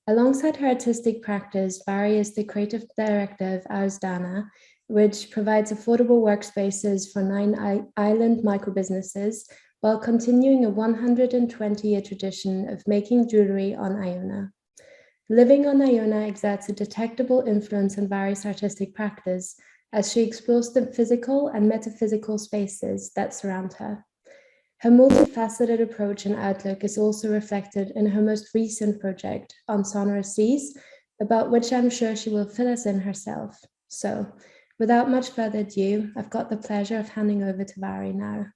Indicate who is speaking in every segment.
Speaker 1: Alongside her artistic practice, Mhairi is the creative director of Ghana, which provides affordable workspaces for 9 island microbusinesses while continuing a 120-year tradition of making jewelry on Iona. Living on Iona exerts a detectable influence on Mhairi's artistic practice as she explores the physical and metaphysical spaces that surround her. Her multifaceted approach and outlook is also reflected in her most recent project, On Sonorous Seas, about which I'm sure she will fill us in herself. So, without much further ado, I've got the pleasure of handing over to Mhairi now.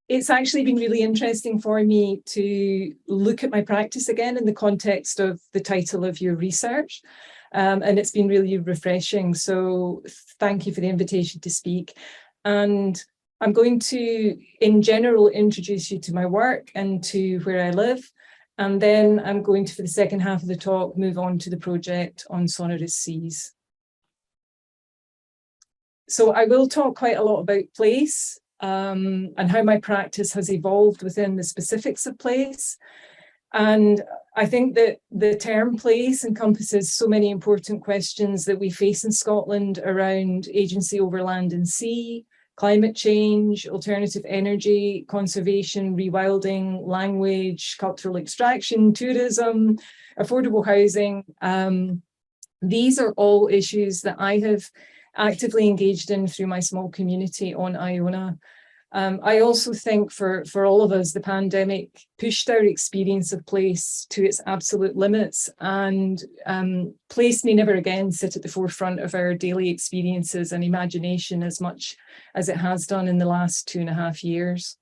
Speaker 2: It's actually been really interesting for me to look at my practice again in the context of the title of your research. And it's been really refreshing. So thank you for the invitation to speak. And I'm going to, in general, introduce you to my work and to where I live. And then I'm going to, for the second half of the talk, move on to the project On Sonorous Seas. So I will talk quite a lot about place and how my practice has evolved within the specifics of place. And I think that the term place encompasses so many important questions that we face in Scotland around agency over land and sea, climate change, alternative energy, conservation, rewilding, language, cultural extraction, tourism, affordable housing. These are all issues that I have actively engaged in through my small community on Iona. I also think for all of us, the pandemic pushed our experience of place to its absolute limits, and place may never again sit at the forefront of our daily experiences and imagination as much as it has done in the last 2.5 years.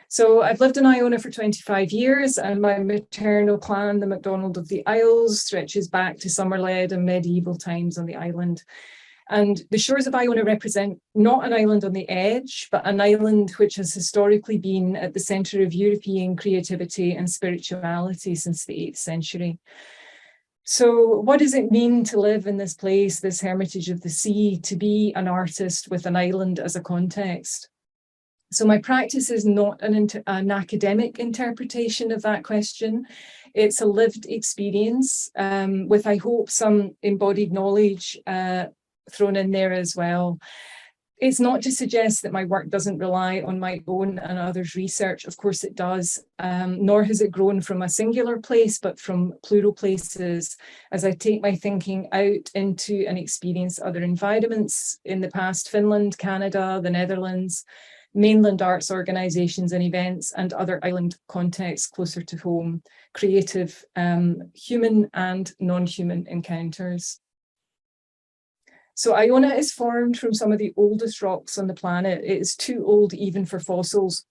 Speaker 2: So I've lived in Iona for 25 years, and my maternal clan, the MacDonald of the Isles, stretches back to Somerled and medieval times on the island. And the shores of Iona represent not an island on the edge, but an island which has historically been at the centre of European creativity and spirituality since the 8th century. So what does it mean to live in this place, this hermitage of the sea, to be an artist with an island as a context? So my practice is not an academic interpretation of that question. It's a lived experience with, I hope, some embodied knowledge thrown in there as well. It's not to suggest that my work doesn't rely on my own and others' research. Of course it does, nor has it grown from a singular place, but from plural places as I take my thinking out into and experience other environments, in the past Finland, Canada, the Netherlands, mainland arts organisations and events, and other island contexts closer to home, creative, human and non-human encounters. So Iona is formed from some of the oldest rocks on the planet. It is too old even for fossils.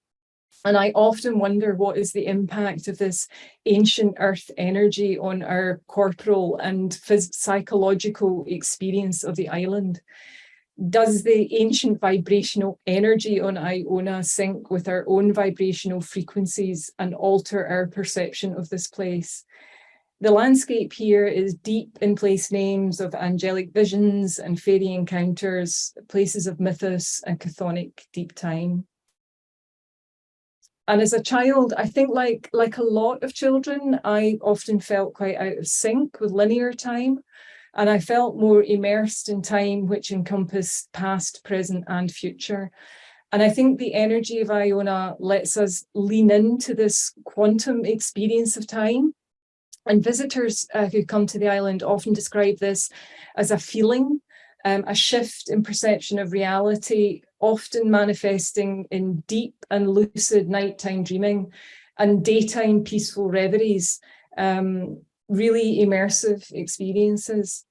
Speaker 2: And I often wonder, what is the impact of this ancient earth energy on our corporal and psychological experience of the island? Does the ancient vibrational energy on Iona sync with our own vibrational frequencies and alter our perception of this place? The landscape here is deep in place names of angelic visions and fairy encounters, places of mythos and chthonic deep time. And as a child, I think like a lot of children, I often felt quite out of sync with linear time. And I felt more immersed in time, which encompassed past, present, and future. And I think the energy of Iona lets us lean into this quantum experience of time. And visitors who come to the island often describe this as a feeling, a shift in perception of reality, often manifesting in deep and lucid nighttime dreaming and daytime peaceful reveries, really immersive experiences.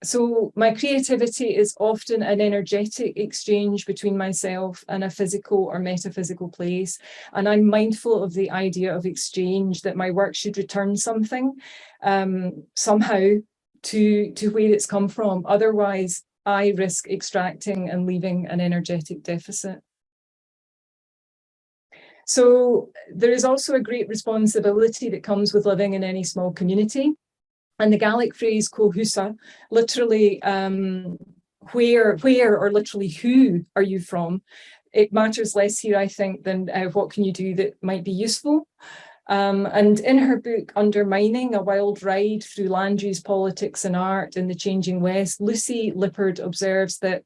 Speaker 2: So my creativity is often an energetic exchange between myself and a physical or metaphysical place. And I'm mindful of the idea of exchange, that my work should return something somehow to where it's come from. Otherwise, I risk extracting and leaving an energetic deficit. So there is also a great responsibility that comes with living in any small community. And the Gaelic phrase "Cohusa," literally where or literally who are you from, it matters less here, I think, than what can you do that might be useful. And in her book, Undermining, A Wild Ride Through Land Use, Politics and Art in the Changing West, Lucy Lippard observes that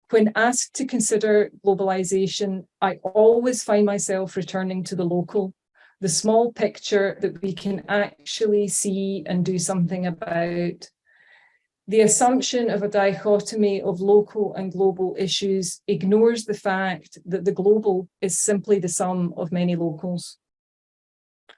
Speaker 2: when asked to consider globalization, I always find myself returning to the local, the small picture that we can actually see and do something about. The assumption of a dichotomy of local and global issues ignores the fact that the global is simply the sum of many locals.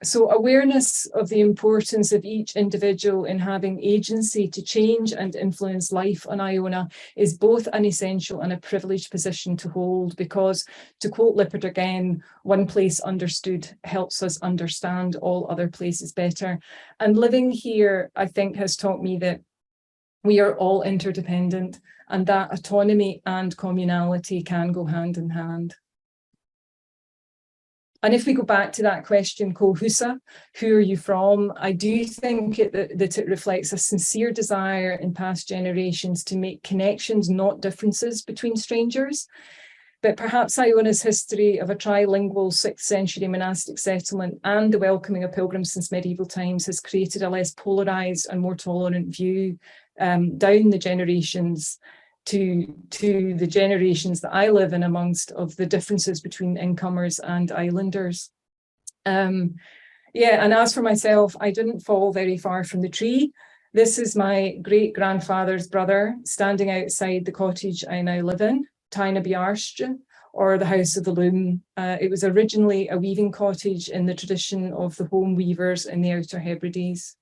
Speaker 2: So awareness of the importance of each individual in having agency to change and influence life on Iona is both an essential and a privileged position to hold, because, to quote Lippard again, one place understood helps us understand all other places better. And living here, I think, has taught me that we are all interdependent, and that autonomy and communality can go hand in hand. And if we go back to that question, Kohusa, who are you from? I do think that it reflects a sincere desire in past generations to make connections, not differences, between strangers. But perhaps Iona's history of a trilingual 6th century monastic settlement and the welcoming of pilgrims since medieval times has created a less polarised and more tolerant view down the generations to the generations that I live in amongst, of the differences between incomers and islanders. And as for myself, I didn't fall very far from the tree. This is my great-grandfather's brother standing outside the cottage I now live in, Taina Biarstra, or the House of the Loom. It was originally a weaving cottage in the tradition of the home weavers in the Outer Hebrides.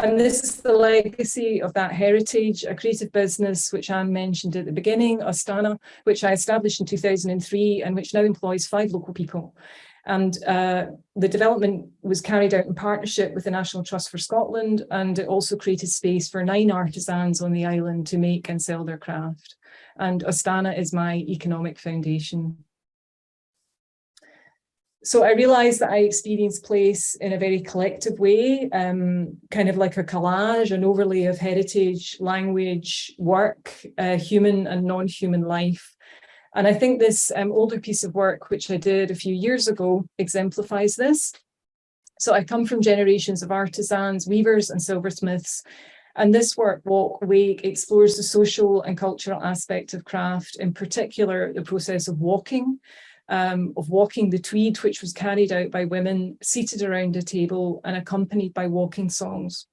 Speaker 2: And this is the legacy of that heritage, a creative business which Anne mentioned at the beginning, Astana, which I established in 2003 and which now employs 5 local people. And the development was carried out in partnership with the National Trust for Scotland, and it also created space for 9 artisans on the island to make and sell their craft. And Astana is my economic foundation. So I realised that I experienced place in a very collective way, kind of like a collage, an overlay of heritage, language, work, human and non-human life. And I think this older piece of work, which I did a few years ago, exemplifies this. So I come from generations of artisans, weavers and silversmiths. And this work, Walk, Wake, explores the social and cultural aspect of craft, in particular, the process of walking the tweed, which was carried out by women seated around a table and accompanied by walking songs.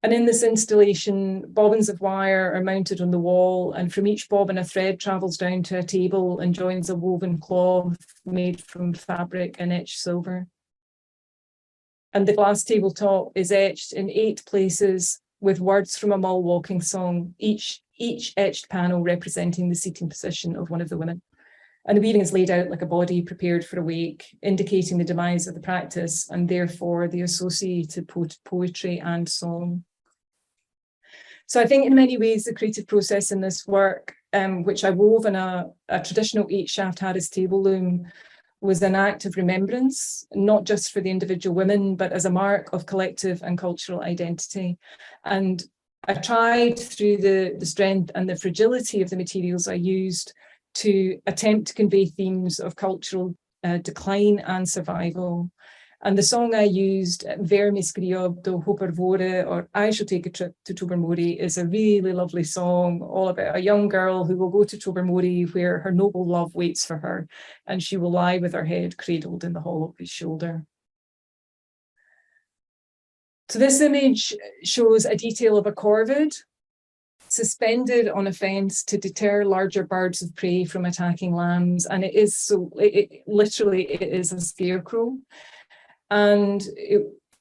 Speaker 2: And in this installation, bobbins of wire are mounted on the wall, and from each bobbin a thread travels down to a table and joins a woven cloth made from fabric and etched silver. And the glass tabletop is etched in 8 places with words from a mull walking song, each etched panel representing the seating position of one of the women. And the weaving is laid out like a body prepared for a wake, indicating the demise of the practice and therefore the associated poetry and song. So I think in many ways the creative process in this work, which I wove in a traditional 8-shaft Harris table loom, was an act of remembrance, not just for the individual women, but as a mark of collective and cultural identity. And I tried, through the strength and the fragility of the materials I used, to attempt to convey themes of cultural decline and survival. And the song I used, Ver mi skriob do Hopervore, or I Shall Take a Trip to Tobermory, is a really lovely song, all about a young girl who will go to Tobermory, where her noble love waits for her, and she will lie with her head cradled in the hollow of his shoulder. So this image shows a detail of a corvid suspended on a fence to deter larger birds of prey from attacking lambs. And it is literally a scarecrow. And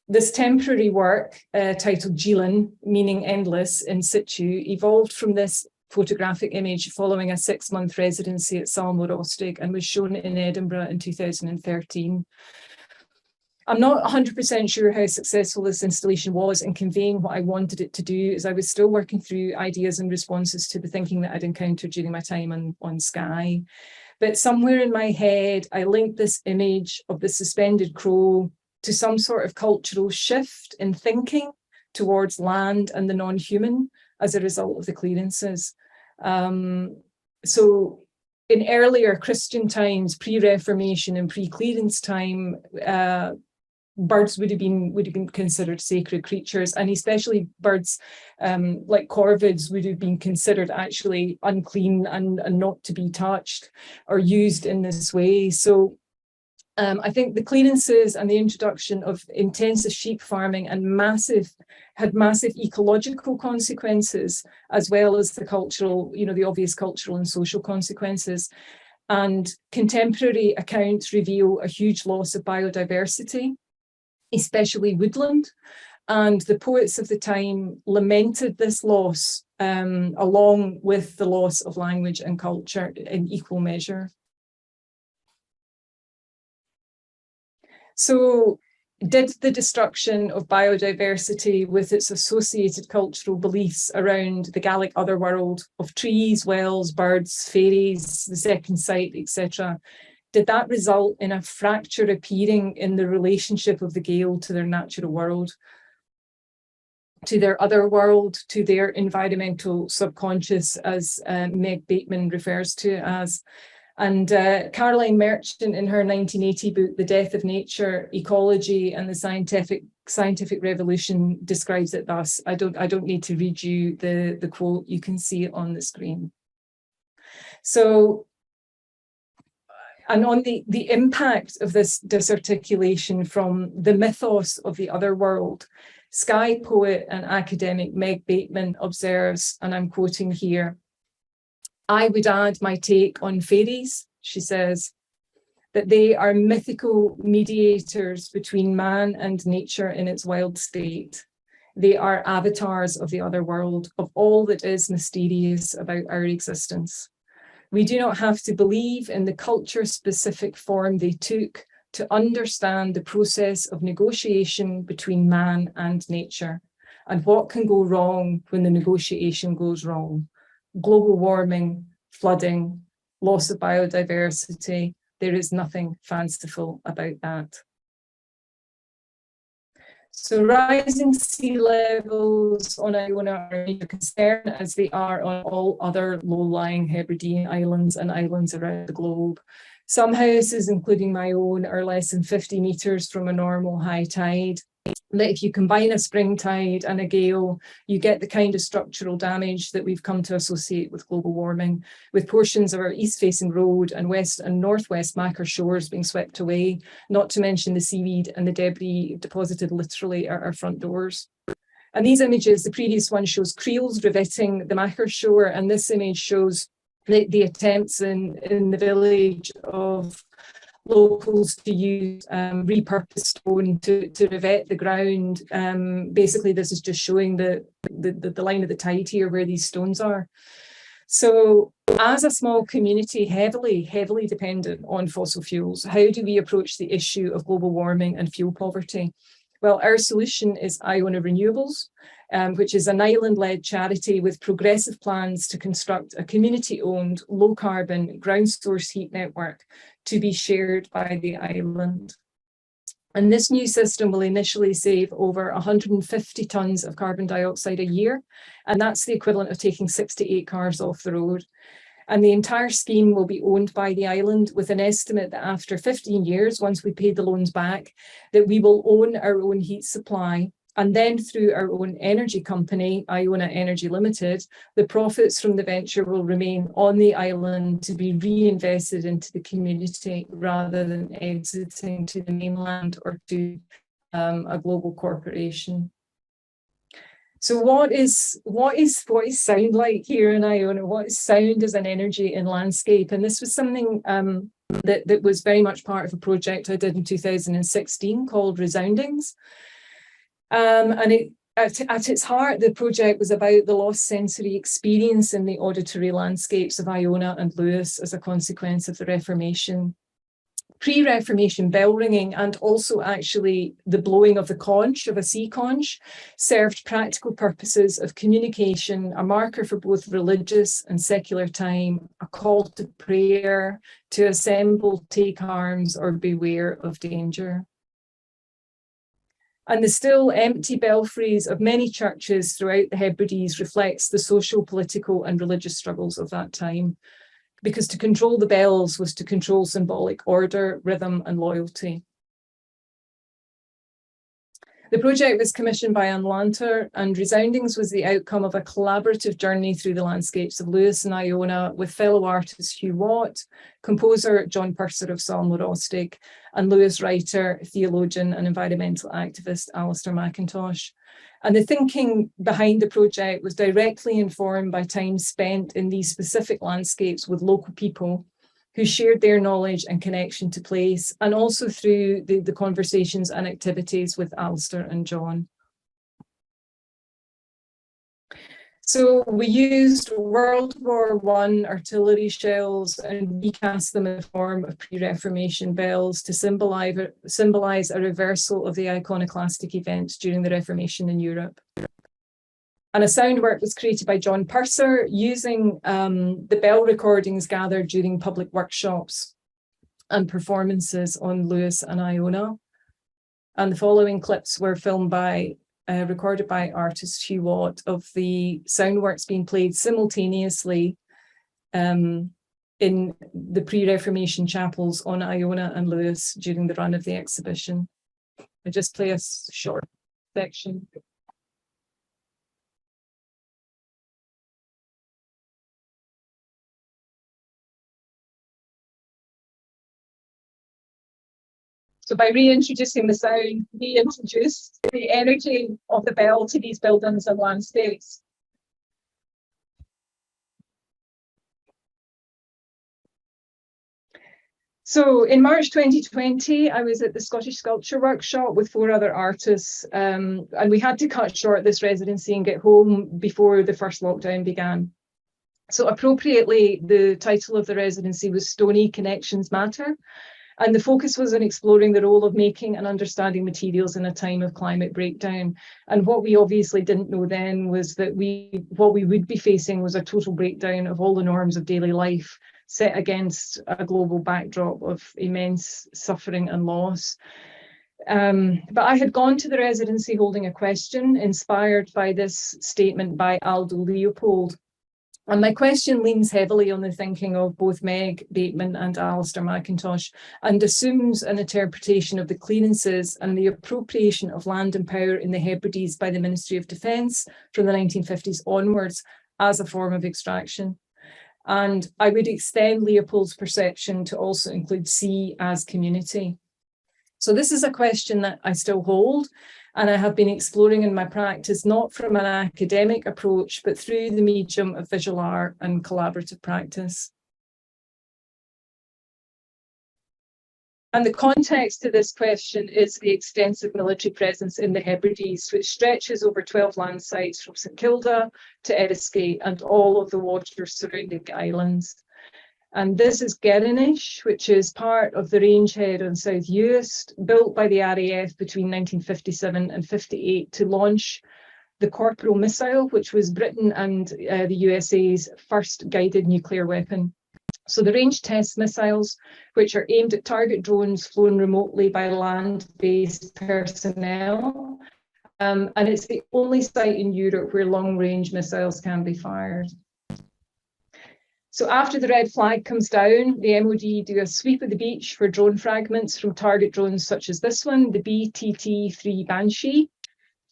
Speaker 2: this temporary work, titled Killin, meaning endless in situ, evolved from this photographic image following a 6-month residency at Salmore Ostig and was shown in Edinburgh in 2013. I'm not 100% sure how successful this installation was in conveying what I wanted it to do, as I was still working through ideas and responses to the thinking that I'd encountered during my time on Skye. But somewhere in my head, I linked this image of the suspended crow to some sort of cultural shift in thinking towards land and the non-human, as a result of the clearances. So in earlier Christian times, pre-Reformation and pre-clearance time, birds would have been considered sacred creatures, and especially birds like corvids would have been considered actually unclean and not to be touched or used in this way. So I think the clearances and the introduction of intensive sheep farming had massive ecological consequences, as well as the cultural, the obvious cultural and social consequences. And contemporary accounts reveal a huge loss of biodiversity, especially woodland. And the poets of the time lamented this loss, along with the loss of language and culture in equal measure. So did the destruction of biodiversity with its associated cultural beliefs around the Gaelic otherworld of trees, wells, birds, fairies, the second sight, etc., did that result in a fracture appearing in the relationship of the Gael to their natural world, to their other world, to their environmental subconscious, as Meg Bateman refers to it as? And Caroline Merchant, in her 1980 book, The Death of Nature, Ecology and the Scientific Revolution, describes it thus. I don't need to read you the quote, you can see it on the screen. So, and on the impact of this disarticulation from the mythos of the other world, Skye poet and academic Meg Bateman observes, and I'm quoting here, "I would add my take on fairies," she says, "that they are mythical mediators between man and nature in its wild state. They are avatars of the other world, of all that is mysterious about our existence. We do not have to believe in the culture-specific form they took to understand the process of negotiation between man and nature, and what can go wrong when the negotiation goes wrong. Global warming, flooding, loss of biodiversity, there is nothing fanciful about that." So rising sea levels on Iona are a major concern, as they are on all other low-lying Hebridean islands and islands around the globe. Some houses, including my own, are less than 50 metres from a normal high tide. But if you combine a spring tide and a gale, you get the kind of structural damage that we've come to associate with global warming, with portions of our east-facing road and west and northwest Macker shores being swept away, not to mention the seaweed and the debris deposited literally at our front doors. And these images, the previous one shows creels riveting the Macker shore, and this image shows the attempts in the village of locals to use repurposed stone to rivet the ground. Basically, this is just showing the line of the tide here where these stones are. So as a small community heavily dependent on fossil fuels, how do we approach the issue of global warming and fuel poverty? Well, our solution is Iona Renewables, which is an island-led charity with progressive plans to construct a community-owned, low-carbon, ground-source heat network to be shared by the island. And this new system will initially save over 150 tonnes of carbon dioxide a year, and that's the equivalent of taking 6 to 8 cars off the road. And the entire scheme will be owned by the island, with an estimate that after 15 years, once we pay the loans back, that we will own our own heat supply. And then through our own energy company, Iona Energy Limited, the profits from the venture will remain on the island to be reinvested into the community rather than exiting to the mainland or to a global corporation. So what is sound like here in Iona? What is sound as an energy in landscape? And this was something that was very much part of a project I did in 2016 called Resoundings. And at its heart, the project was about the lost sensory experience in the auditory landscapes of Iona and Lewis as a consequence of the Reformation. Pre-Reformation bell ringing, and also actually the blowing of the conch, of a sea conch, served practical purposes of communication, a marker for both religious and secular time, a call to prayer, to assemble, take arms, or beware of danger. And the still empty belfries of many churches throughout the Hebrides reflects the social, political and religious struggles of that time, because to control the bells was to control symbolic order, rhythm and loyalty. The project was commissioned by Anne Lanter, and Resoundings was the outcome of a collaborative journey through the landscapes of Lewis and Iona with fellow artist Hugh Watt, composer John Purser of Salmorostig, and Lewis writer, theologian and environmental activist Alistair McIntosh. And the thinking behind the project was directly informed by time spent in these specific landscapes with local people who shared their knowledge and connection to place, and also through the conversations and activities with Alistair and John. So we used World War I artillery shells and recast them in the form of pre-Reformation bells to symbolize a reversal of the iconoclastic events during the Reformation in Europe. And a sound work was created by John Purser using the bell recordings gathered during public workshops and performances on Lewis and Iona. And the following clips were filmed by, recorded by artist Hugh Watt of the sound works being played simultaneously in the pre-Reformation chapels on Iona and Lewis during the run of the exhibition. I just play a short section. So by reintroducing the sound, we introduced the energy of the bell to these buildings and landscapes. So in March 2020, I was at the Scottish Sculpture Workshop with 4 other artists, and we had to cut short this residency and get home before the first lockdown began. So appropriately, the title of the residency was Stony Connections Matter. And the focus was on exploring the role of making and understanding materials in a time of climate breakdown. And what we obviously didn't know then was that what we would be facing was a total breakdown of all the norms of daily life set against a global backdrop of immense suffering and loss. But I had gone to the residency holding a question inspired by this statement by Aldo Leopold. And my question leans heavily on the thinking of both Meg Bateman and Alistair McIntosh, and assumes an interpretation of the clearances and the appropriation of land and power in the Hebrides by the Ministry of Defence from the 1950s onwards as a form of extraction. And I would extend Leopold's perception to also include sea as community. So this is a question that I still hold, and I have been exploring in my practice, not from an academic approach, but through the medium of visual art and collaborative practice. And the context to this question is the extensive military presence in the Hebrides, which stretches over 12 land sites from St Kilda to Eriskay and all of the waters surrounding the islands. And this is Gerenish, which is part of the rangehead on South Uist, built by the RAF between 1957 and 58 to launch the Corporal missile, which was Britain and the USA's first guided nuclear weapon. So the range test missiles, which are aimed at target drones flown remotely by land-based personnel, and it's the only site in Europe where long-range missiles can be fired. So after the red flag comes down, the MOD do a sweep of the beach for drone fragments from target drones such as this one, the BTT-3 Banshee,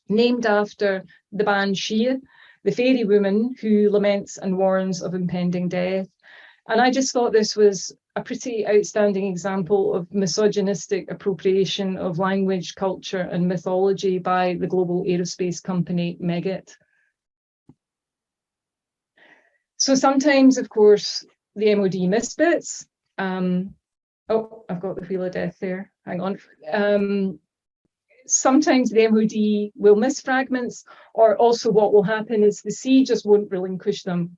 Speaker 2: named after the Banshee, the fairy woman who laments and warns of impending death. And I just thought this was a pretty outstanding example of misogynistic appropriation of language, culture, and mythology by the global aerospace company Meggitt. So sometimes, of course, the MOD miss bits. Oh, I've got the wheel of death there. Hang on. Sometimes the MOD will miss fragments, or also what will happen is the sea just won't relinquish them.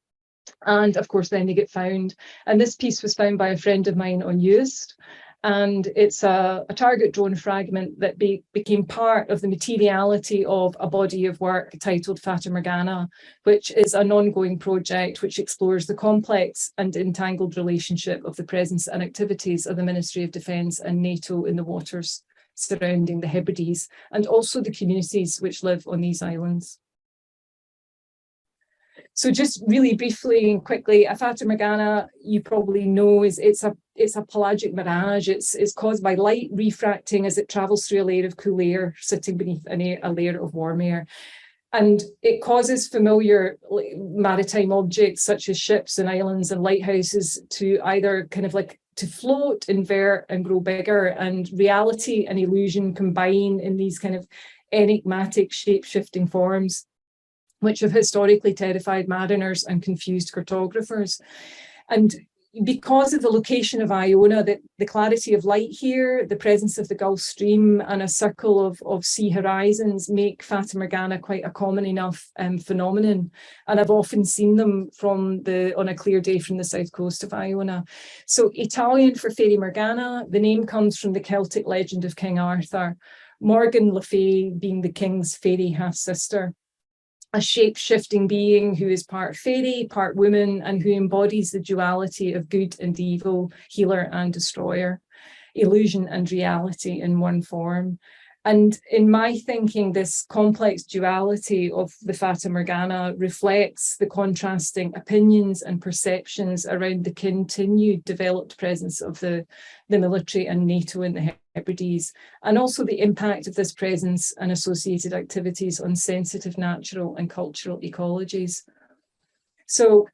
Speaker 2: And of course, then they get found. And this piece was found by a friend of mine on Uist. And it's a target drone fragment that became part of the materiality of a body of work titled Fatima Ghana, which is an ongoing project which explores the complex and entangled relationship of the presence and activities of the Ministry of Defence and NATO in the waters surrounding the Hebrides, and also the communities which live on these islands. So just really briefly and quickly, Fatima Ghana, you probably know, it's a pelagic mirage. It's caused by light refracting as it travels through a layer of cool air sitting beneath a layer of warm air. And it causes familiar maritime objects such as ships and islands and lighthouses to either kind of like to float, invert and grow bigger, and reality and illusion combine in these kind of enigmatic shape-shifting forms, which have historically terrified mariners and confused cartographers. And because of the location of Iona, the clarity of light here, the presence of the Gulf Stream and a circle of sea horizons make Fatima Ghana quite a common enough phenomenon. And I've often seen them on a clear day from the south coast of Iona. So Italian for Fatima Ghana, the name comes from the Celtic legend of King Arthur, Morgan le Fay being the king's fairy half-sister, a shape-shifting being who is part fairy, part woman, and who embodies the duality of good and evil, healer and destroyer, illusion and reality in one form. And in my thinking, this complex duality of the Fata Morgana reflects the contrasting opinions and perceptions around the continued developed presence of the military and NATO in the Hebrides, and also the impact of this presence and associated activities on sensitive natural and cultural ecologies. So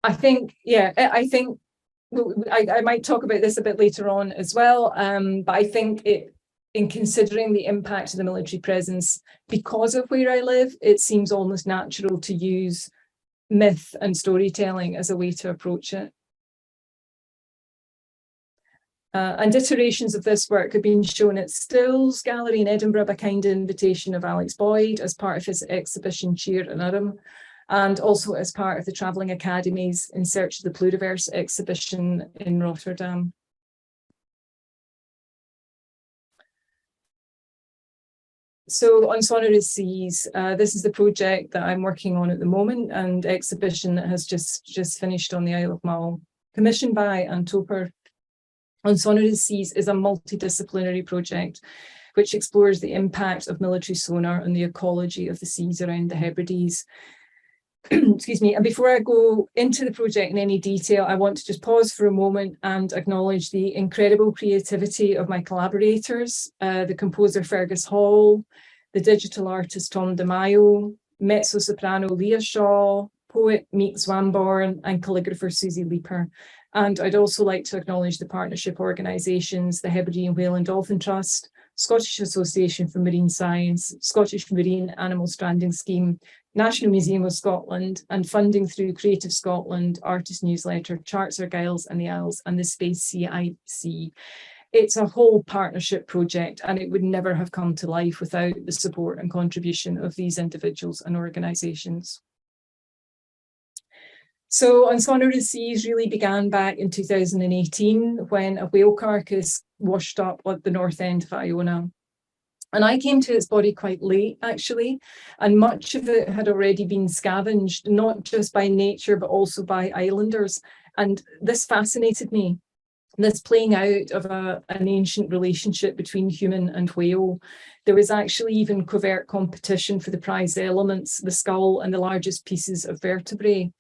Speaker 2: I think, I might talk about this a bit later on as well, but I think in considering the impact of the military presence, because of where I live, it seems almost natural to use myth and storytelling as a way to approach it. And iterations of this work have been shown at Stills Gallery in Edinburgh by kind invitation of Alex Boyd as part of his exhibition Cheer and Urim, and also as part of the Travelling Academy's In Search of the Pluriverse exhibition in Rotterdam. So on Sonorous Seas, this is the project that I'm working on at the moment, and exhibition that has just finished on the Isle of Mull, commissioned by Antwerp. On Sonorous Seas is a multidisciplinary project which explores the impact of military sonar on the ecology of the seas around the Hebrides. Excuse me. And before I go into the project in any detail, I want to just pause for a moment and acknowledge the incredible creativity of my collaborators, the composer Fergus Hall, the digital artist Tom DeMaio, mezzo-soprano Leah Shaw, poet Meek Zwamborn, and calligrapher Susie Leeper. And I'd also like to acknowledge the partnership organisations, the Hebridean Whale and Dolphin Trust, Scottish Association for Marine Science, Scottish Marine Animal Stranding Scheme, National Museum of Scotland, and funding through Creative Scotland, Artist Newsletter, Charts Argyles and the Isles, and the Space CIC. It's a whole partnership project, and it would never have come to life without the support and contribution of these individuals and organisations. So On Sonorous Seas really began back in 2018 when a whale carcass washed up at the north end of Iona. And I came to its body quite late, actually, and much of it had already been scavenged, not just by nature, but also by islanders. And this fascinated me, this playing out of an ancient relationship between human and whale. There was actually even covert competition for the prize elements, the skull and the largest pieces of vertebrae.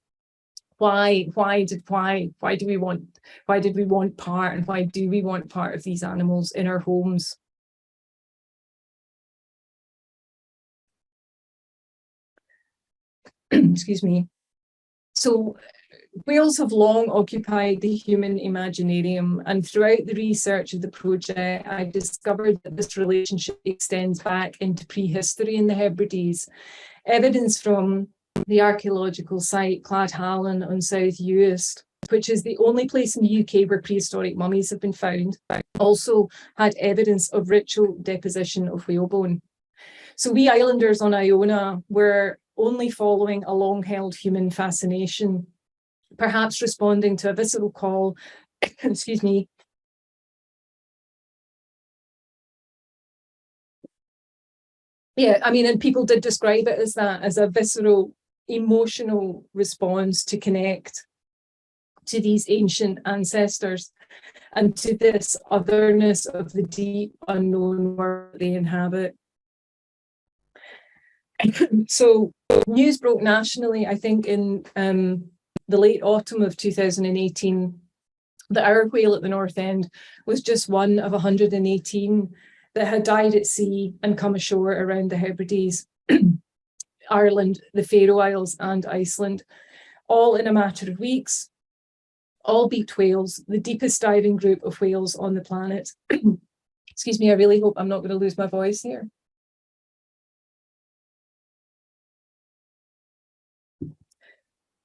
Speaker 2: Why did we want part, and why do we want part of these animals in our homes? Excuse me. So whales have long occupied the human imaginarium, and throughout the research of the project, I discovered that this relationship extends back into prehistory in the Hebrides. Evidence from the archaeological site Cladhallen on South Uist, which is the only place in the UK where prehistoric mummies have been found, also had evidence of ritual deposition of whalebone. So we islanders on Iona were only following a long-held human fascination, perhaps responding to a visceral call, excuse me, yeah, I mean, and people did describe it as that, as a visceral, emotional response to connect to these ancient ancestors. and to this otherness of the deep unknown world they inhabit. So news broke nationally, I think, in the late autumn of 2018, that our whale at the North End was just one of 118 that had died at sea and come ashore around the Hebrides, Ireland, the Faroe Isles and Iceland, all in a matter of weeks, all beaked whales, the deepest diving group of whales on the planet. Excuse me, I really hope I'm not going to lose my voice here.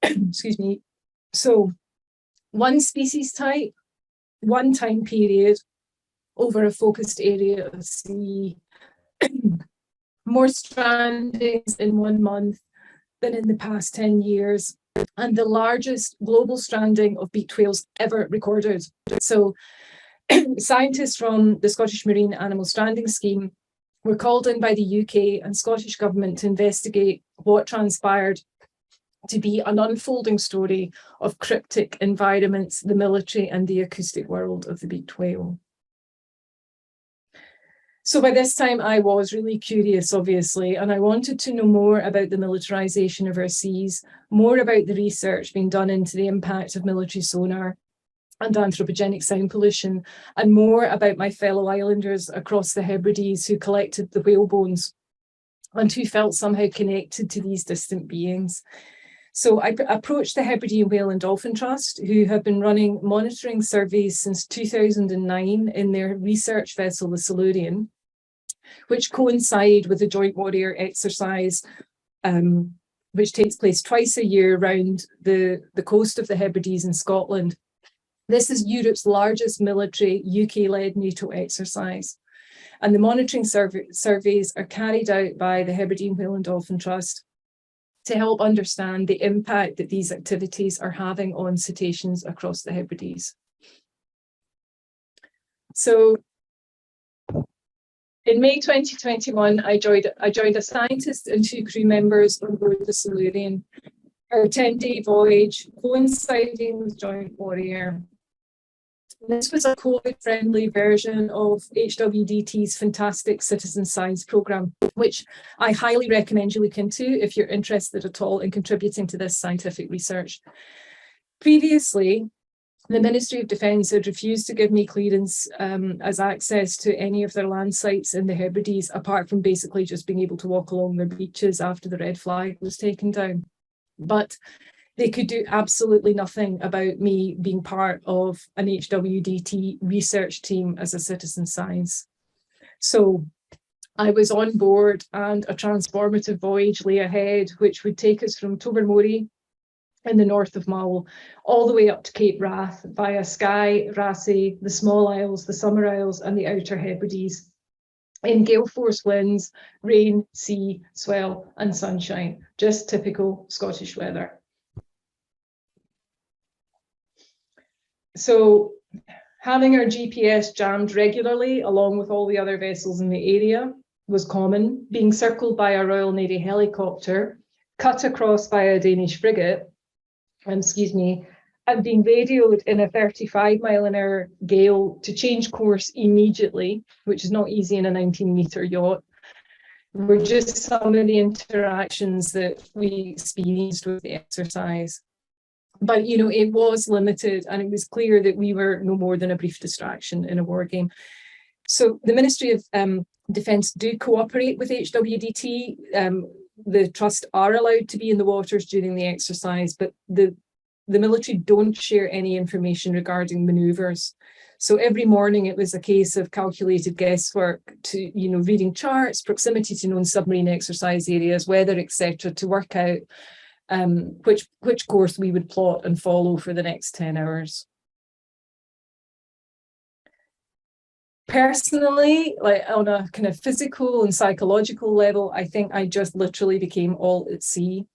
Speaker 2: Excuse me. So one species type, one time period, over a focused area of sea, more strandings in 1 month than in the past 10 years, and the largest global stranding of beaked whales ever recorded. So scientists from the Scottish Marine Animal Stranding Scheme were called in by the UK and Scottish government to investigate what transpired to be an unfolding story of cryptic environments, the military and the acoustic world of the beaked whale. So by this time I was really curious, obviously, and I wanted to know more about the militarisation of our seas, more about the research being done into the impact of military sonar and anthropogenic sound pollution, and more about my fellow islanders across the Hebrides who collected the whale bones and who felt somehow connected to these distant beings. So I approached the Hebridean Whale and Dolphin Trust, who have been running monitoring surveys since 2009 in their research vessel, the Silurian, which coincide with the Joint Warrior exercise, which takes place twice a year around the coast of the Hebrides in Scotland. This is Europe's largest military UK-led NATO exercise. And the monitoring surveys are carried out by the Hebridean Whale and Dolphin Trust to help understand the impact that these activities are having on cetaceans across the Hebrides. So in May 2021, I joined a scientist and 2 crew members on board the Silurian, our 10-day voyage coinciding with Joint Warrior. This was a COVID-friendly version of HWDT's fantastic citizen science programme, which I highly recommend you look into if you're interested at all in contributing to this scientific research. Previously, the Ministry of Defence had refused to give me clearance as access to any of their land sites in the Hebrides, apart from basically just being able to walk along their beaches after the red flag was taken down. But they could do absolutely nothing about me being part of an HWDT research team as a citizen science. So I was on board and a transformative voyage lay ahead, which would take us from Tobermory in the north of Mull, all the way up to Cape Wrath via Skye, Raasay, the Small Isles, the Summer Isles and the Outer Hebrides, in gale force winds, rain, sea, swell and sunshine, just typical Scottish weather. So having our GPS jammed regularly along with all the other vessels in the area was common, being circled by a Royal Navy helicopter, cut across by a Danish frigate, and being radioed in a 35-mile-an-hour gale to change course immediately, which is not easy in a 19-metre yacht, were just some of the interactions that we experienced with the exercise. But, you know, it was limited and it was clear that we were no more than a brief distraction in a war game. So the Ministry of Defence do cooperate with HWDT. The Trust are allowed to be in the waters during the exercise, but the military don't share any information regarding manoeuvres. So every morning it was a case of calculated guesswork to, you know, reading charts, proximity to known submarine exercise areas, weather, etc., to work out which course we would plot and follow for the next 10 hours. Personally, like on a kind of physical and psychological level, I think I just literally became all at sea.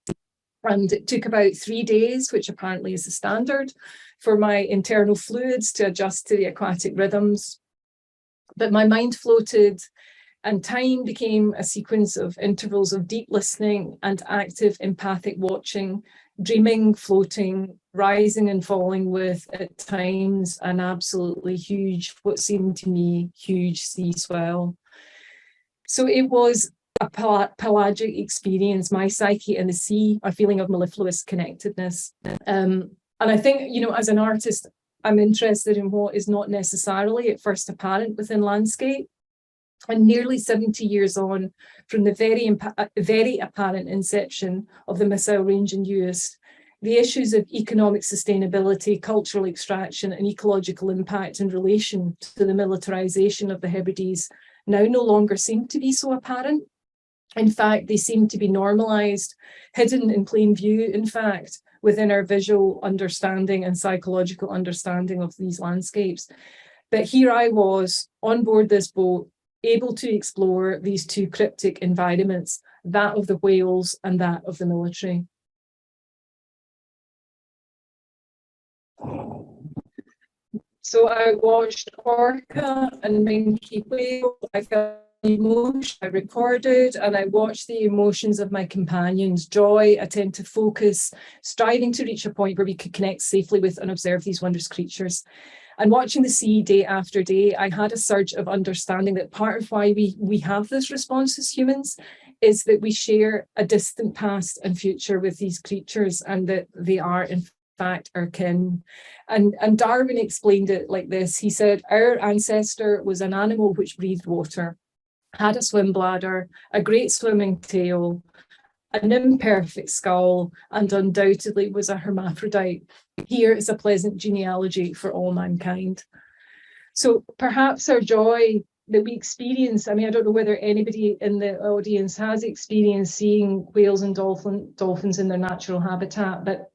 Speaker 2: And it took about 3 days, which apparently is the standard, for my internal fluids to adjust to the aquatic rhythms. But my mind floated, and time became a sequence of intervals of deep listening and active empathic watching, dreaming, floating, rising and falling with, at times, an absolutely huge, what seemed to me, huge sea swell. So it was a pelagic experience, my psyche and the sea, a feeling of mellifluous connectedness. And I think, you know, as an artist, I'm interested in what is not necessarily at first apparent within landscape. And nearly 70 years on from the very apparent inception of the Missile Range in Uist, the issues of economic sustainability, cultural extraction, and ecological impact in relation to the militarisation of the Hebrides now no longer seem to be so apparent. In fact, they seem to be normalised, hidden in plain view, in fact, within our visual understanding and psychological understanding of these landscapes. But here I was on board this boat, able to explore these two cryptic environments, that of the whales and that of the military. So I watched orca and minke whale. I felt emotion, I recorded, and I watched the emotions of my companions, joy, attentive focus, striving to reach a point where we could connect safely with and observe these wondrous creatures. And watching the sea day after day, I had a surge of understanding that part of why we have this response as humans is that we share a distant past and future with these creatures, and that they are, in fact, our kin. And Darwin explained it like this. He said, our ancestor was an animal which breathed water, had a swim bladder, a great swimming tail, an imperfect skull, and undoubtedly was a hermaphrodite. Here is a pleasant genealogy for all mankind. So perhaps our joy that we experience, I mean, I don't know whether anybody in the audience has experienced seeing whales and dolphins in their natural habitat, but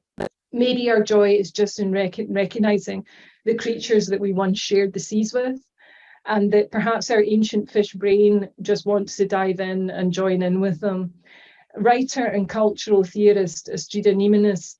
Speaker 2: maybe our joy is just in recognising the creatures that we once shared the seas with, and that perhaps our ancient fish brain just wants to dive in and join in with them. Writer and cultural theorist Astrida Neimanis,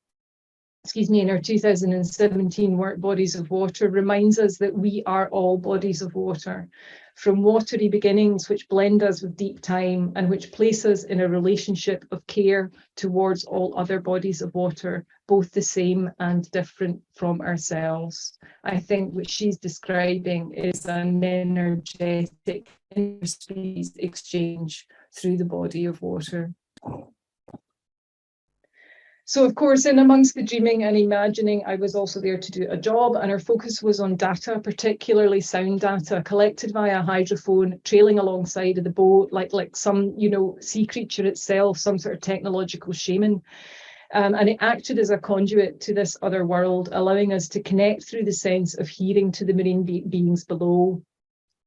Speaker 2: in her 2017 work, Bodies of Water, reminds us that we are all bodies of water, from watery beginnings which blend us with deep time and which place us in a relationship of care towards all other bodies of water, both the same and different from ourselves. I think what she's describing is an energetic interspecies exchange through the body of water. So, of course, in amongst the dreaming and imagining, I was also there to do a job, and our focus was on data, particularly sound data, collected via hydrophone, trailing alongside of the boat, like some, you know, sea creature itself, some sort of technological shaman. And it acted as a conduit to this other world, allowing us to connect through the sense of hearing to the marine beings below,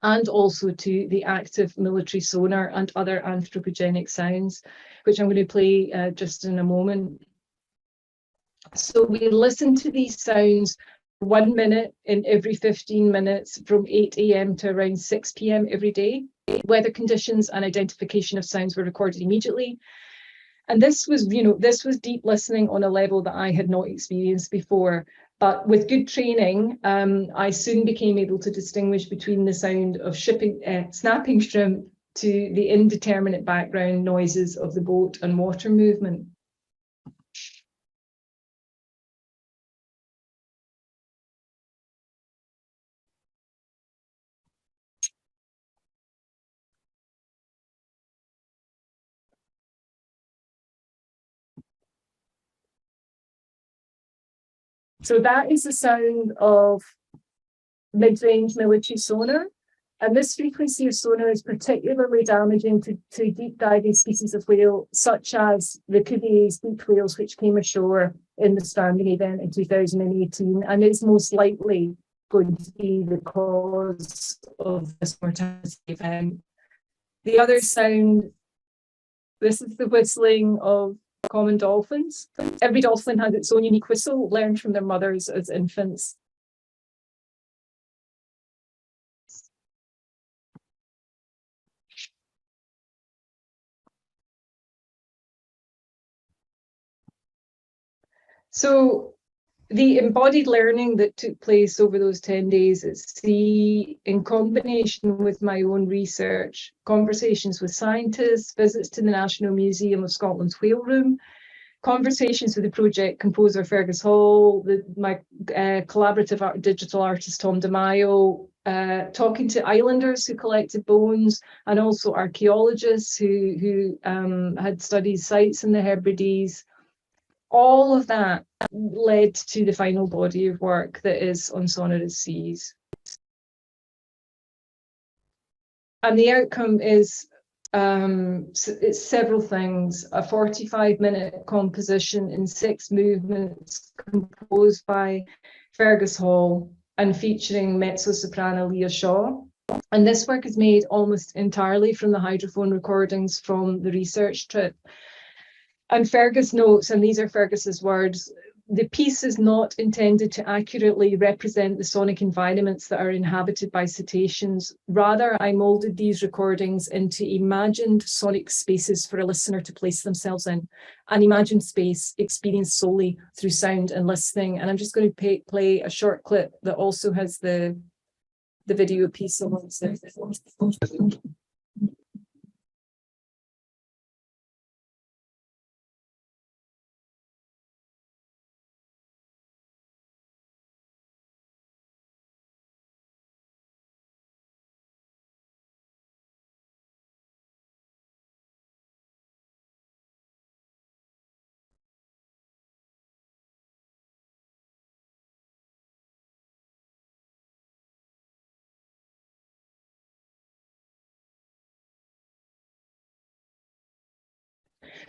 Speaker 2: and also to the active military sonar and other anthropogenic sounds, which I'm going to play just in a moment. So we listen to these sounds 1 minute in every 15 minutes from 8 a.m. to around 6 p.m. every day. Weather conditions and identification of sounds were recorded immediately. And this was, you know, this was deep listening on a level that I had not experienced before. But with good training, I soon became able to distinguish between the sound of snapping shrimp to the indeterminate background noises of the boat and water movement. So that is the sound of mid-range military sonar. And this frequency of sonar is particularly damaging to deep diving species of whale, such as the Cuvier's beaked whales, which came ashore in the stranding event in 2018, and is most likely going to be the cause of this mortality event. The other sound, this is the whistling of common dolphins. Every dolphin has its own unique whistle, learned from their mothers as infants. So the embodied learning that took place over those 10 days at sea, in combination with my own research, conversations with scientists, visits to the National Museum of Scotland's Whale Room, conversations with the project composer Fergus Hall, my collaborative digital artist Tom DeMaio, talking to islanders who collected bones, and also archaeologists who had studied sites in the Hebrides. All of that led to the final body of work that is On Sonorous Seas. And the outcome is it's several things: a 45-minute composition in 6 movements composed by Fergus Hall and featuring mezzo-soprano Leah Shaw. And this work is made almost entirely from the hydrophone recordings from the research trip. And Fergus notes, and these are Fergus's words, the piece is not intended to accurately represent the sonic environments that are inhabited by cetaceans. Rather, I molded these recordings into imagined sonic spaces for a listener to place themselves in, an imagined space experienced solely through sound and listening. And I'm just going to play a short clip that also has the video piece alongside.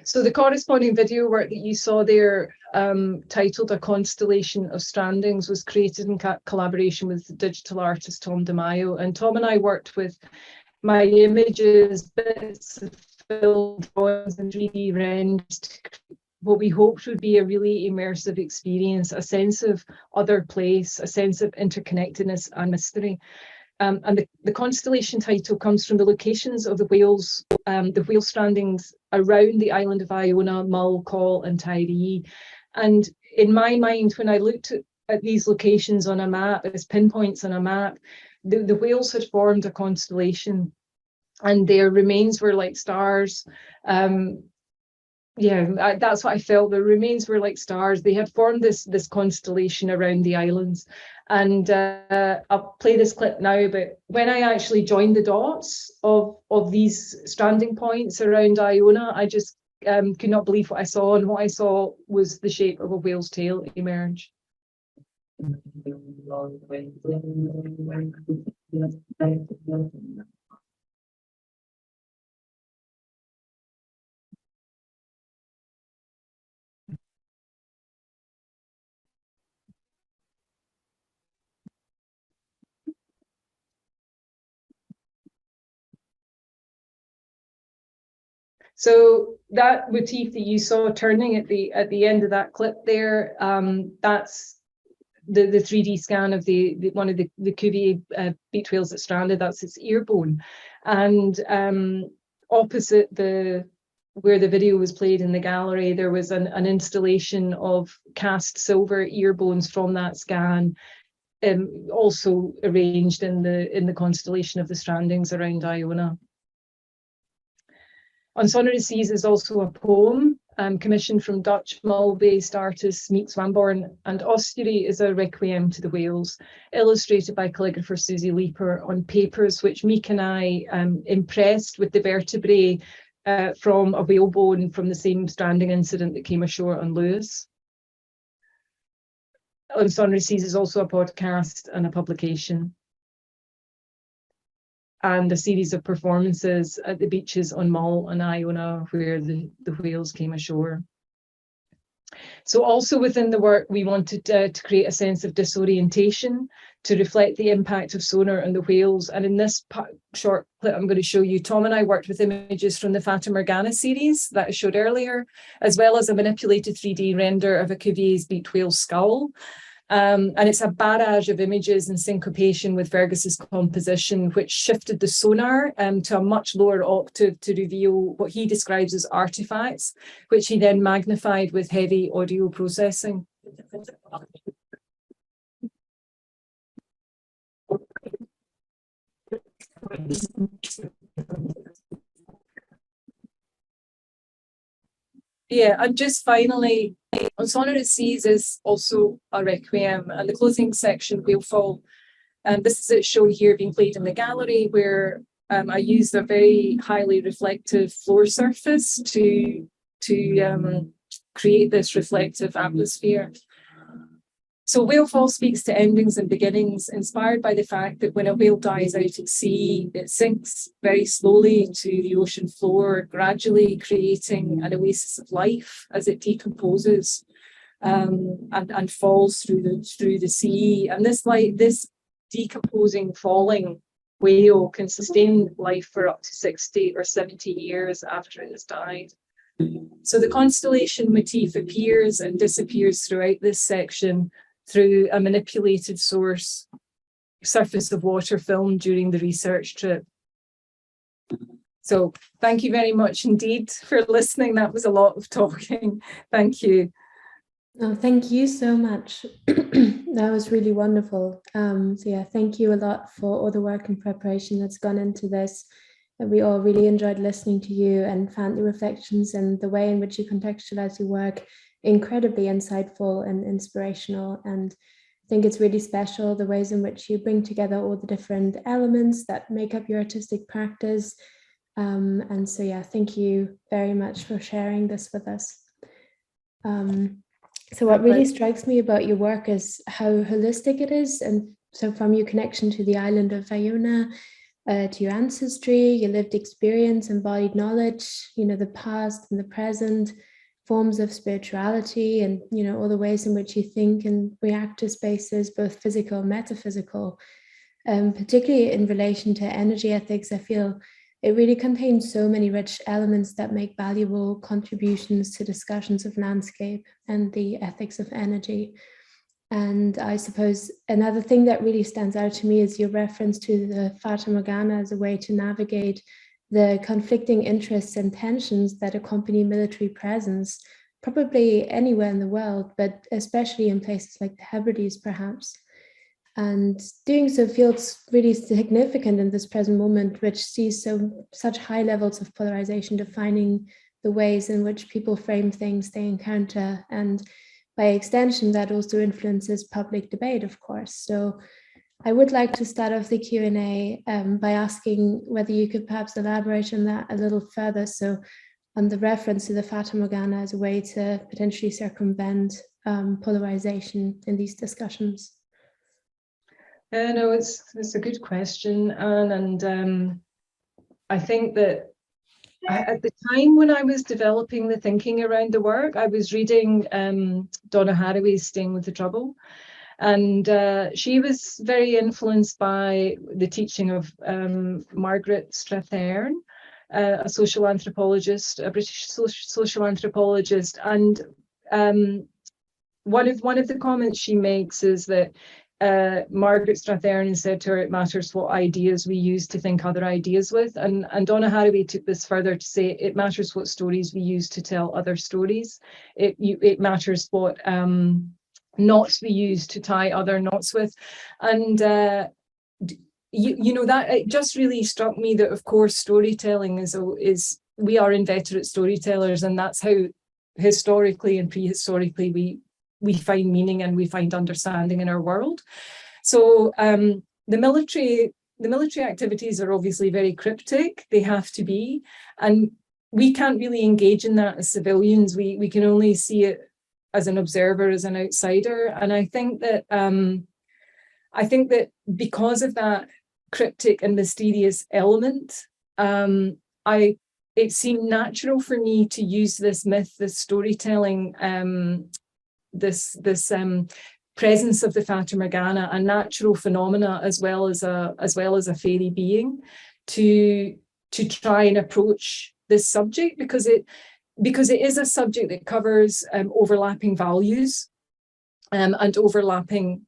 Speaker 2: So the corresponding video work that you saw there, titled A Constellation of Strandings, was created in collaboration with digital artist Tom DeMaio. And Tom and I worked with my images, bits of film drawings and 3D renders to create what we hoped would be a really immersive experience, a sense of other place, a sense of interconnectedness and mystery. And the constellation title comes from the locations of the whale strandings around the island of Iona, Mull, Coll and Mhairi. And in my mind, when I looked at these locations on a map, as pinpoints on a map, the whales had formed a constellation and their remains were like stars. That's what I felt. The remains were like stars. They had formed this constellation around the islands. And I'll play this clip now, but when I actually joined the dots of these stranding points around Iona, I just could not believe what I saw. And what I saw was the shape of a whale's tail emerge. So that motif that you saw turning at the end of that clip there, that's the 3D scan of the one of the Cuvier beaked whales that stranded. That's its ear bone, and opposite where the video was played in the gallery, there was an installation of cast silver ear bones from that scan, also arranged in the constellation of the strandings around Iona. On Sonorous Seas is also a poem commissioned from Dutch Mull-based artists Meek Swamborn, and Oscurie is a requiem to the whales, illustrated by calligrapher Susie Leeper on papers which Meek and I impressed with the vertebrae from a whalebone from the same stranding incident that came ashore on Lewis. On Sonorous Seas is also a podcast and a publication, and a series of performances at the beaches on Mull and Iona where the whales came ashore. So also within the work, we wanted to create a sense of disorientation to reflect the impact of sonar on the whales. And in this short clip I'm going to show you, Tom and I worked with images from the Fatima Ghana series that I showed earlier, as well as a manipulated 3D render of a Cuvier's beaked whale skull. And it's a barrage of images in syncopation with Fergus's composition, which shifted the sonar to a much lower octave to reveal what he describes as artifacts, which he then magnified with heavy audio processing. Yeah, and just finally, on Sonorous Seas is also a requiem, and the closing section, Whale Fall, and this is a show here being played in the gallery, where I used a very highly reflective floor surface to create this reflective atmosphere. So Whale Fall speaks to endings and beginnings, inspired by the fact that when a whale dies out at sea, it sinks very slowly to the ocean floor, gradually creating an oasis of life as it decomposes and falls through the sea. And this decomposing, falling whale can sustain life for up to 60 or 70 years after it has died. So the constellation motif appears and disappears throughout this section through a manipulated surface of water film during the research trip. So thank you very much indeed for listening. That was a lot of talking. Thank you.
Speaker 1: Oh, thank you so much. That was really wonderful. So yeah, thank you a lot for all the work and preparation that's gone into this. And we all really enjoyed listening to you and found the reflections and the way in which you contextualize your work incredibly insightful and inspirational. And I think it's really special the ways in which you bring together all the different elements that make up your artistic practice. And so yeah, thank you very much for sharing this with us. So what really strikes me about your work is how holistic it is. And so from your connection to the island of Iona, to your ancestry, your lived experience, embodied knowledge, the past and the present, forms of spirituality, and, all the ways in which you think and react to spaces, both physical and metaphysical, particularly in relation to energy ethics. I feel it really contains so many rich elements that make valuable contributions to discussions of landscape and the ethics of energy. And I suppose another thing that really stands out to me is your reference to the Fatima Ghana as a way to navigate the conflicting interests and tensions that accompany military presence, probably anywhere in the world, but especially in places like the Hebrides, perhaps. And doing so feels really significant in this present moment, which sees such high levels of polarization defining the ways in which people frame things they encounter. And by extension, that also influences public debate, of course. So I would like to start off the Q&A by asking whether you could perhaps elaborate on that a little further. So on the reference to the Fatima Ghana as a way to potentially circumvent polarization in these discussions.
Speaker 2: No, it's a good question, Anne, and I think that at the time when I was developing the thinking around the work, I was reading Donna Haraway's Staying with the Trouble, and she was very influenced by the teaching of Margaret Strathern, a social anthropologist, a British social anthropologist, and one of the comments she makes is that Margaret Strathern said to her, it matters what ideas we use to think other ideas with. And Donna Haraway took this further to say, it matters what stories we use to tell other stories. It matters what knots we use to tie other knots with. And that it just really struck me that, of course, storytelling is we are inveterate storytellers, and that's how historically and prehistorically we find meaning and we find understanding in our world. So the military activities are obviously very cryptic. They have to be, and we can't really engage in that as civilians. We can only see it as an observer, as an outsider. And I think that because of that cryptic and mysterious element, it seemed natural for me to use this myth, this storytelling, this presence of the Fatima Ghana, a natural phenomena as well as a fairy being, to try and approach this subject, because it is a subject that covers overlapping values and overlapping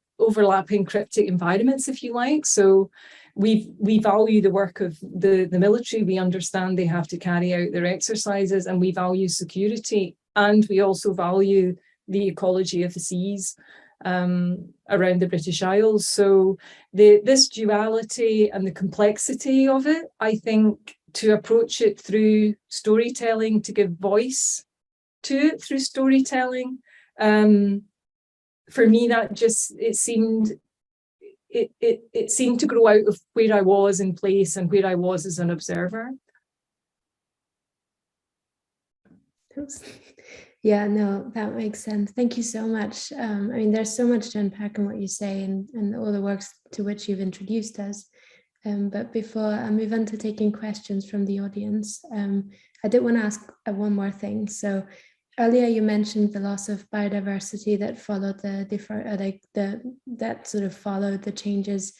Speaker 2: cryptic environments, if you like. So we value the work of the military. We understand they have to carry out their exercises, and we value security, and we also value the ecology of the seas around the British Isles. So this duality and the complexity of it, I think, to approach it through storytelling, to give voice to it through storytelling. For me, that just, it seemed to grow out of where I was in place and where I was as an observer.
Speaker 1: Yeah, no, that makes sense. Thank you so much. I mean, there's so much to unpack in what you say and all the works to which you've introduced us. But before I move on to taking questions from the audience, I did want to ask one more thing. So earlier you mentioned the loss of biodiversity that followed that sort of followed the changes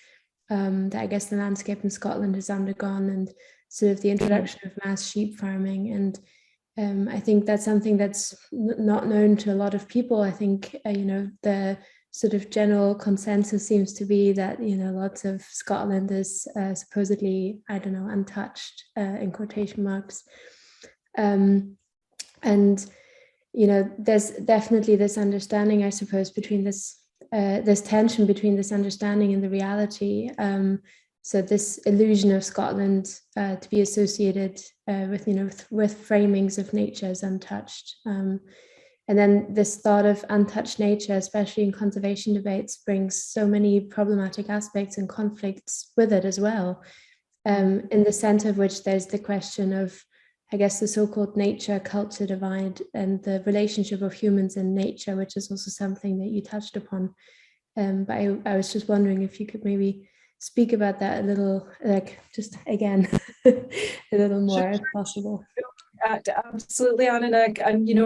Speaker 1: that I guess the landscape in Scotland has undergone, and sort of the introduction of mass sheep farming. And I think that's something that's not known to a lot of people. I think the sort of general consensus seems to be that lots of Scotland is supposedly, I don't know, untouched in quotation marks, and there's definitely this understanding, I suppose, between this tension between this understanding and the reality. So this illusion of Scotland to be associated with framings of nature as untouched. And then this thought of untouched nature, especially in conservation debates, brings so many problematic aspects and conflicts with it as well. In the center of which there's the question of, I guess, the so-called nature-culture divide and the relationship of humans and nature, which is also something that you touched upon. But I was just wondering if you could maybe speak about that a little, like just again, a little more if possible.
Speaker 2: Absolutely, Anna, and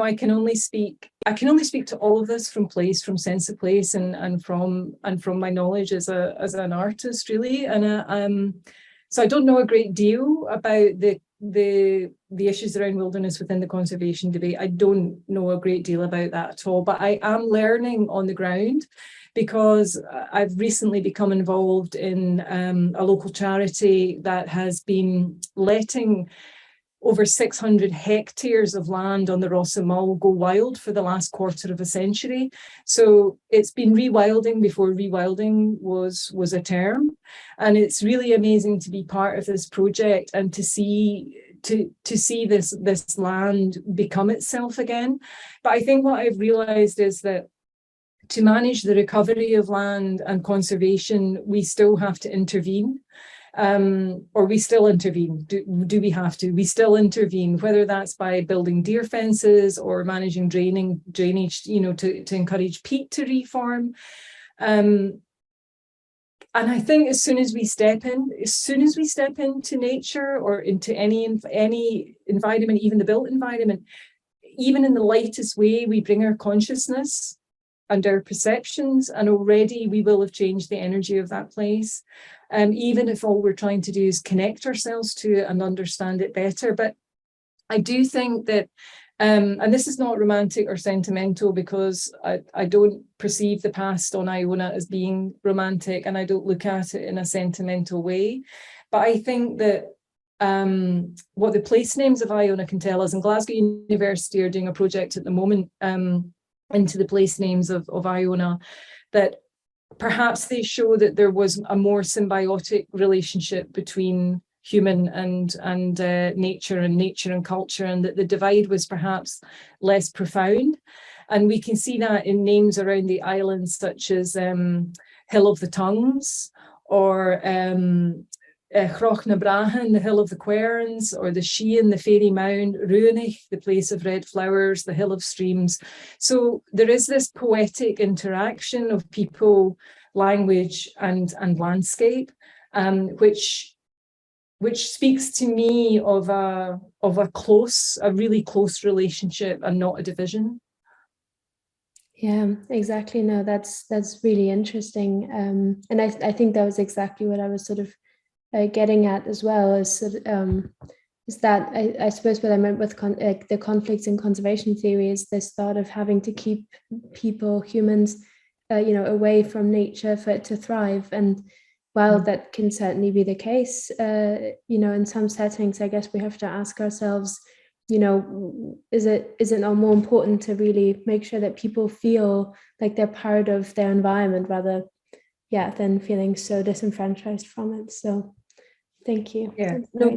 Speaker 2: I can only speak to all of this from sense of place, and from my knowledge as an artist, really. And so I don't know a great deal about the issues around wilderness within the conservation debate. I don't know a great deal about that at all, but I am learning on the ground, because I've recently become involved in a local charity that has been letting over 600 hectares of land on the Ross and Mull go wild for the last quarter of a century. So it's been rewilding before rewilding was a term. And it's really amazing to be part of this project and to see this land become itself again. But I think what I've realized is that to manage the recovery of land and conservation, we still have to intervene. Or we still intervene. Do we have to? We still intervene, whether that's by building deer fences or managing drainage, to encourage peat to reform. And I think as soon as we step into nature or into any environment, even the built environment, even in the lightest way, we bring our consciousness and our perceptions, and already we will have changed the energy of that place. Even if all we're trying to do is connect ourselves to it and understand it better. But I do think that, and this is not romantic or sentimental, because I don't perceive the past on Iona as being romantic, and I don't look at it in a sentimental way. But I think that what the place names of Iona can tell us, and Glasgow University are doing a project at the moment into the place names of Iona, that perhaps they show that there was a more symbiotic relationship between human and nature and culture, and that the divide was perhaps less profound. And we can see that in names around the islands, such as Hill of the Tongues, or Chroch na Brahan, the Hill of the Querns, or the Sheehan, the Fairy Mound, Ruinich, the place of red flowers, the Hill of Streams. So there is this poetic interaction of people, language, and landscape, which speaks to me of a really close relationship and not a division.
Speaker 1: Yeah, exactly. No, that's really interesting. And I think that was exactly what I was sort of getting at as well, is that I suppose what I meant with the conflicts in conservation theory is this thought of having to keep humans, away from nature for it to thrive. And while that can certainly be the case, in some settings, I guess we have to ask ourselves, is it not more important to really make sure that people feel like they're part of their environment rather than feeling so disenfranchised from it? So Thank you.
Speaker 2: Yeah, no,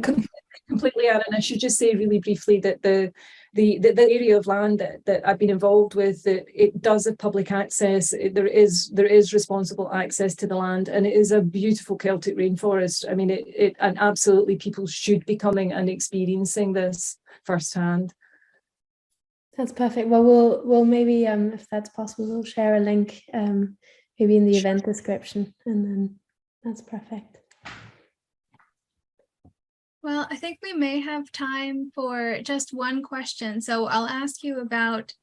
Speaker 2: completely, Anne. And I should just say really briefly that the area of land that I've been involved with, that it does have public access. There is responsible access to the land, and it is a beautiful Celtic rainforest. I mean, and absolutely people should be coming and experiencing this firsthand.
Speaker 1: That's perfect. Well, we'll maybe, if that's possible, we'll share a link, maybe in the event description, and then that's perfect.
Speaker 3: Well, I think we may have time for just one question. So I'll ask you about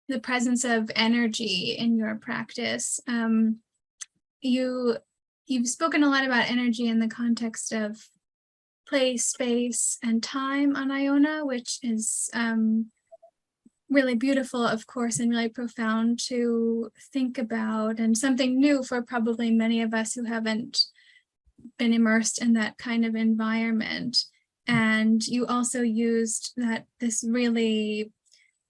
Speaker 3: the presence of energy in your practice. You've spoken a lot about energy in the context of place, space, and time on Iona, which is really beautiful, of course, and really profound to think about, and something new for probably many of us who haven't been immersed in that kind of environment. And you also used this really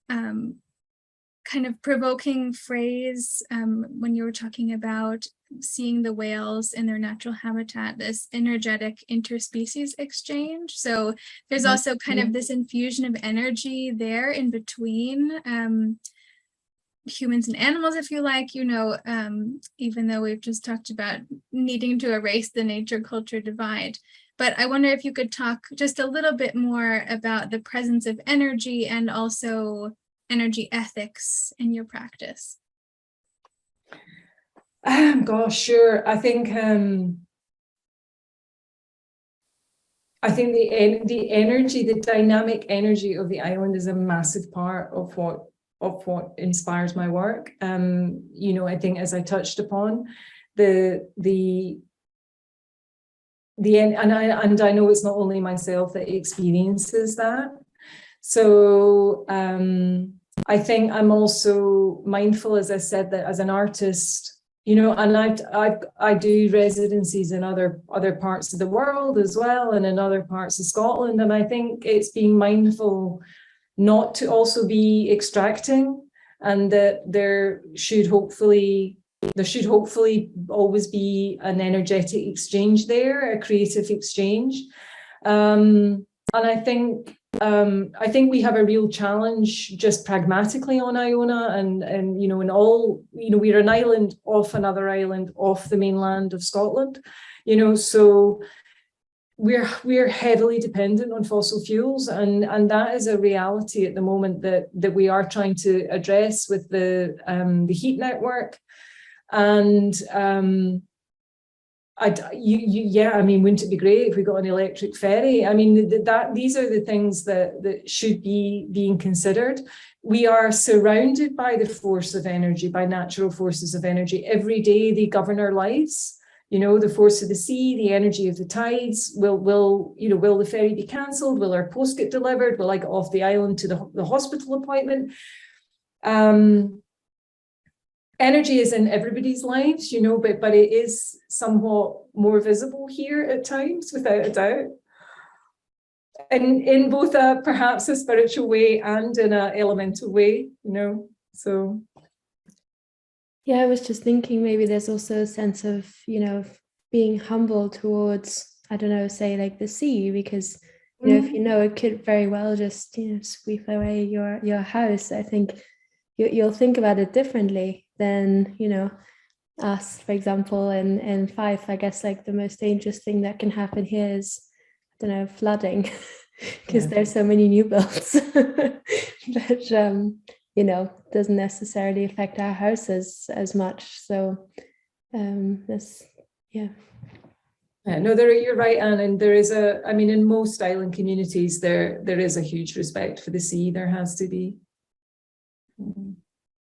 Speaker 3: kind of provoking phrase when you were talking about seeing the whales in their natural habitat, this energetic interspecies exchange. So there's also kind of this infusion of energy there in between humans and animals, if you like, even though we've just talked about needing to erase the nature-culture divide. But I wonder if you could talk just a little bit more about the presence of energy and also energy ethics in your practice.
Speaker 2: Gosh, sure. I think the energy, the dynamic energy of the island is a massive part of what inspires my work. I think, as I touched upon, and I know it's not only myself that experiences that. So I think I'm also mindful, as I said, that as an artist, and I do residencies in other parts of the world as well, and in other parts of Scotland, and I think it's being mindful not to also be extracting, and that there should hopefully always be an energetic exchange there, a creative exchange. And I think we have a real challenge just pragmatically on Iona, and we're an island off another island off the mainland of Scotland, so we're heavily dependent on fossil fuels, and that is a reality at the moment that we are trying to address with the heat network. And wouldn't it be great if we got an electric ferry? I mean, these are the things that should be being considered. We are surrounded by the force of energy, by natural forces of energy. Every day they govern our lives. The force of the sea, the energy of the tides. Will the ferry be cancelled? Will our post get delivered? Will I get off the island to the hospital appointment? Energy is in everybody's lives, but it is somewhat more visible here at times, without a doubt. And in both perhaps a spiritual way and in an elemental way, so.
Speaker 1: Yeah, I was just thinking maybe there's also a sense of, being humble towards, I don't know, say like the sea, because, if it could very well just, sweep away your house. I think you'll think about it differently than, us, for example, in Fife. I guess like the most dangerous thing that can happen here is, I don't know, flooding, because there's so many new builds. But doesn't necessarily affect our houses as much. So you're right, Anne. And there is in most island communities, there is a huge respect for the sea. There has to be.